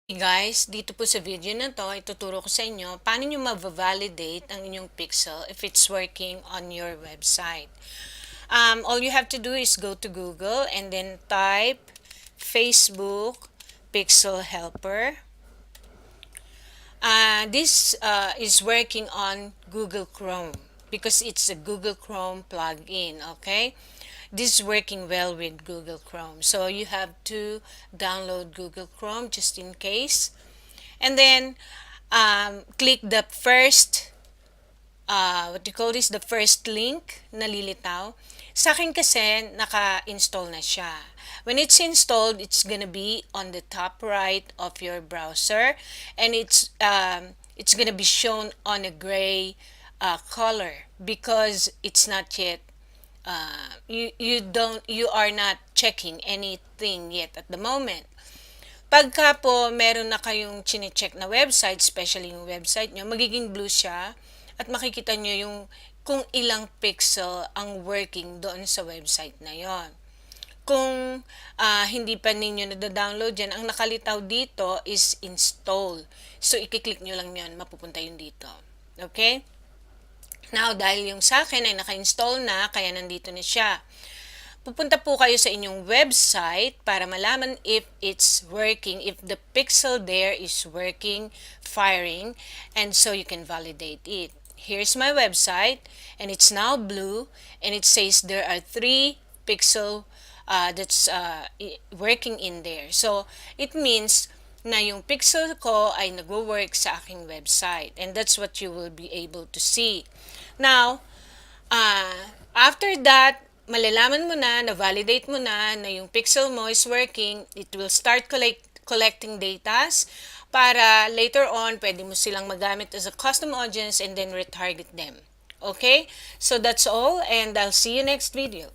Hey guys, dito po sa video na to, ituturo ko sa inyo paano nyo ma-validate ang inyong pixel if it's working on your website. All you have to do is go to Google and then type Facebook Pixel Helper. This is working on Google Chrome because it's a Google Chrome plugin, okay? This is working well with Google Chrome. So you have to download Google Chrome just in case. And then click the first the first link na lilitaw. Sa akin kasi, naka-install na siya. When it's installed, it's gonna be on the top right of your browser, and it's gonna be shown on a gray color because it's not yet you are not checking anything yet at the moment. Pagka po meron na kayong chine-check na website, especially yung website nyo, magiging blue siya at makikita nyo yung kung ilang pixel ang working doon sa website na yon. Kung hindi pa ninyo na-download yan, ang nakalitaw dito is install. So, i-click nyo lang yan, mapupunta yun dito. Okay? Now, dahil yung sa akin ay naka-install na, kaya nandito na siya. Pupunta po kayo sa inyong website para malaman if it's working, if the pixel there is working, firing, and so you can validate it. Here's my website, and it's now blue, and it says there are 3 pixel that's working in there. So, it means na yung pixel ko ay nagwo-work sa aking website, and that's what you will be able to see. Now, after that, malalaman mo na-validate mo na yung pixel mo is working, it will start collecting datas para later on, pwede mo silang magamit as a custom audience and then retarget them. Okay? So that's all, and I'll see you next video.